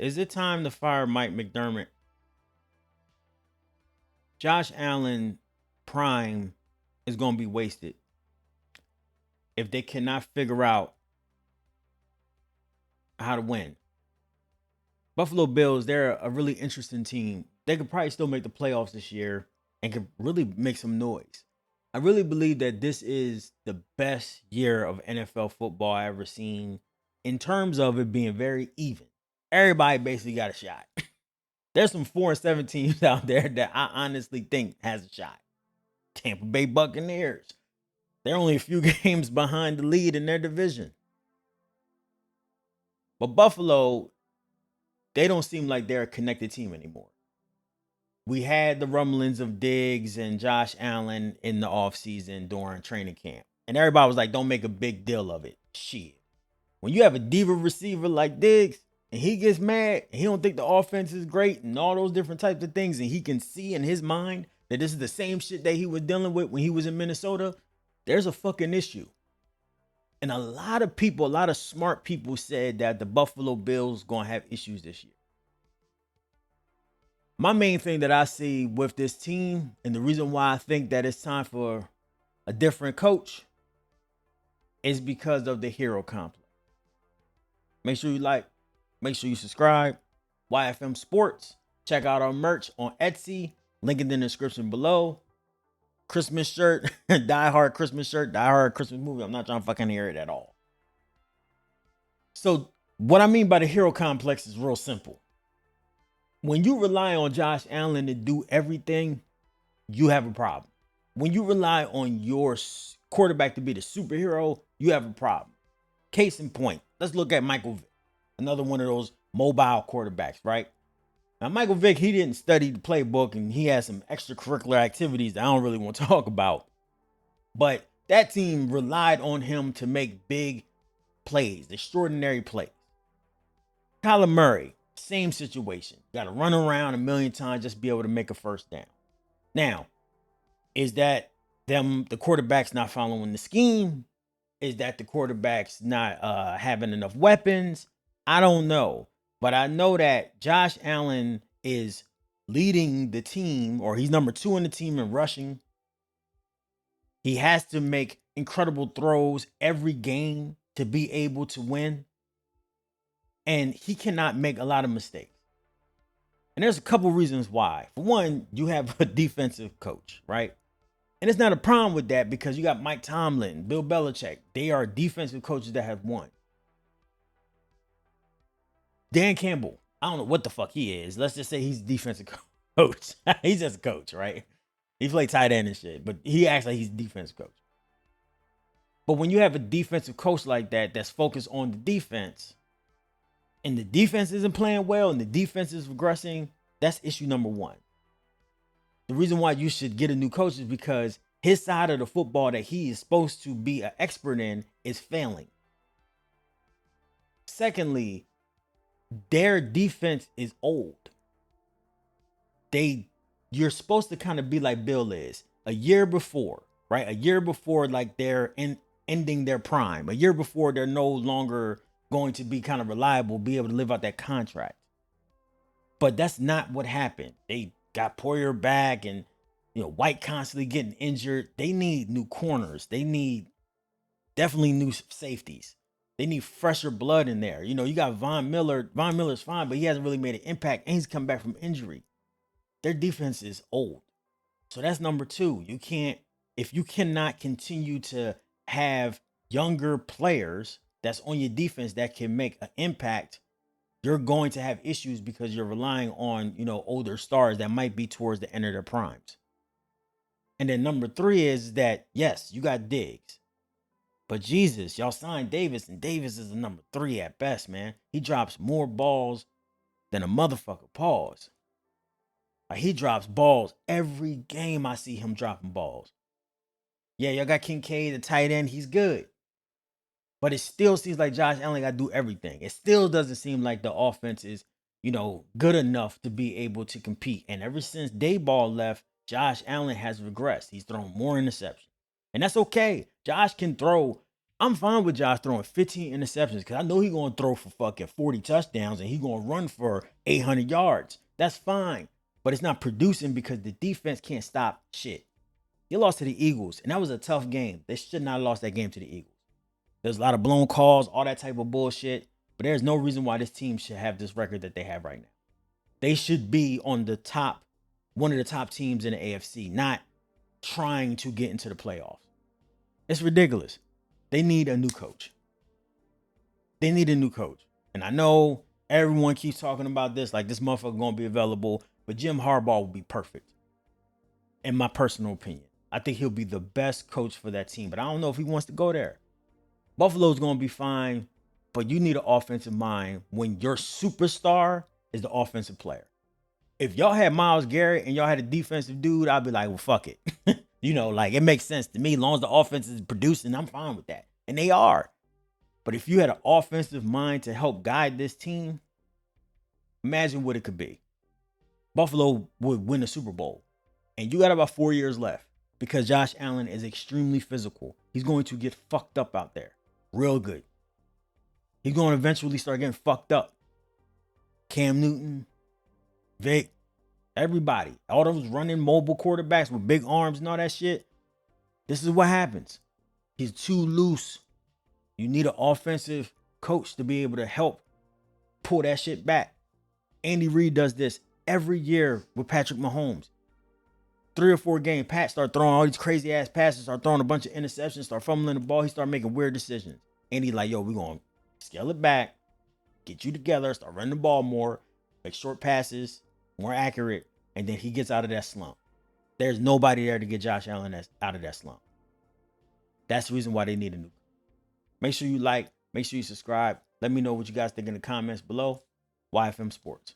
Is it time to fire Mike McDermott? Josh Allen prime is going to be wasted if they cannot figure out how to win. Buffalo Bills, they're a really interesting team. They could probably still make the playoffs this year and could really make some noise. I really believe that this is the best year of NFL football I ever seen in terms of it being very even. Everybody basically got a shot. There's some 4-7 teams out there that I honestly think has a shot. Tampa Bay Buccaneers. They're only a few games behind the lead in their division. But Buffalo, they don't seem like they're a connected team anymore. We had the rumblings of Diggs and Josh Allen in the offseason during training camp. And everybody was like, don't make a big deal of it. Shit. When you have a diva receiver like Diggs and he gets mad and he don't think the offense is great and all those different types of things, and he can see in his mind that this is the same shit that he was dealing with when he was in Minnesota, there's a fucking issue. And a lot of people, a lot of smart people said that the Buffalo Bills going to have issues this year. My main thing that I see with this team, and the reason why I think that it's time for a different coach, is because of the hero complex. Make sure you like, make sure you subscribe. YFM Sports. Check out our merch on Etsy. Link in the description below. Christmas shirt, Die Hard Christmas shirt, Die Hard Christmas movie. I'm not trying to fucking hear it at all. So, what I mean by the hero complex is real simple. When you rely on Josh Allen to do everything, you have a problem. When you rely on your quarterback to be the superhero, you have a problem. Case in point, let's look at Michael Vick, another one of those mobile quarterbacks, right? Now, Michael Vick, he didn't study the playbook and he had some extracurricular activities that I don't really want to talk about. But that team relied on him to make big plays, extraordinary plays. Kyler Murray, same situation. Got to run around a million times just to be able to make a first down. Now, is that the quarterback's not following the scheme? Is that the quarterback's not having enough weapons? I don't know. But I know that Josh Allen is leading the team, or he's number 2 in the team in rushing. He has to make incredible throws every game to be able to win. And he cannot make a lot of mistakes. And there's a couple reasons why. For one, you have a defensive coach, right? And it's not a problem with that because you got Mike Tomlin, Bill Belichick. They are defensive coaches that have won. Dan Campbell, I don't know what the fuck he is. Let's just say he's a defensive coach. He's just a coach, right? He played tight end and shit, but he acts like he's a defensive coach. But when you have a defensive coach like that that's focused on the defense, and the defense isn't playing well and the defense is regressing, that's issue number 1. The reason why you should get a new coach is because his side of the football that he is supposed to be an expert in is failing. Secondly, their defense is old. You're supposed to kind of be like Bill is a year before, right? A year before, like they're ending their prime. A year before they're no longer going to be kind of reliable, be able to live out that contract. But that's not what happened. They got Poyer back, and White constantly getting injured. They need new corners. They need definitely new safeties. They need fresher blood in there. You got Von Miller. Von Miller's fine, but he hasn't really made an impact, and he's come back from injury. Their defense is old. So that's number 2. If you cannot continue to have younger players that's on your defense that can make an impact, you're going to have issues because you're relying on, older stars that might be towards the end of their primes. And then number 3 is that, yes, you got Diggs. But Jesus, y'all signed Davis, and Davis is a number 3 at best, man. He drops more balls than a motherfucker. Pause. Like, he drops balls every game. I see him dropping balls. Yeah, y'all got Kincaid, the tight end. He's good. But it still seems like Josh Allen got to do everything. It still doesn't seem like the offense is, good enough to be able to compete. And ever since Dayball left, Josh Allen has regressed. He's thrown more interceptions. And that's okay. Josh can throw I'm fine with Josh throwing 15 interceptions because I know he's going to throw for fucking 40 touchdowns and he's going to run for 800 yards. That's fine. But it's not producing because the defense can't stop shit. They lost to the Eagles, and that was a tough game. They should not have lost that game to the Eagles. There's a lot of blown calls, all that type of bullshit. But there's no reason why this team should have this record that they have right now. They should be on the top, one of the top teams in the AFC, not trying to get into the playoffs. It's ridiculous. They need a new coach. They need a new coach. And I know everyone keeps talking about this, like this motherfucker gonna be available, but Jim Harbaugh will be perfect. In my personal opinion. I think he'll be the best coach for that team, but I don't know if he wants to go there. Buffalo's gonna be fine, but you need an offensive mind when your superstar is the offensive player. If y'all had Myles Garrett and y'all had a defensive dude, I'd be like, well, fuck it. Like it makes sense to me. As long as the offense is producing, I'm fine with that. And they are. But if you had an offensive mind to help guide this team, imagine what it could be. Buffalo would win the Super Bowl. And you got about 4 years left because Josh Allen is extremely physical. He's going to get fucked up out there. Real good. He's going to eventually start getting fucked up. Cam Newton, Vic, everybody. All those running mobile quarterbacks with big arms and all that shit. This is what happens. He's too loose. You need an offensive coach to be able to help pull that shit back. Andy Reid does this every year with Patrick Mahomes. 3 or 4 games, Pat start throwing all these crazy ass passes, start throwing a bunch of interceptions, start fumbling the ball. He start making weird decisions. And he's like, yo, we're going to scale it back, get you together, start running the ball more, make short passes, more accurate. And then he gets out of that slump. There's nobody there to get Josh Allen out of that slump. That's the reason why they need a new. Make sure you like, make sure you subscribe. Let me know what you guys think in the comments below. YFM Sports.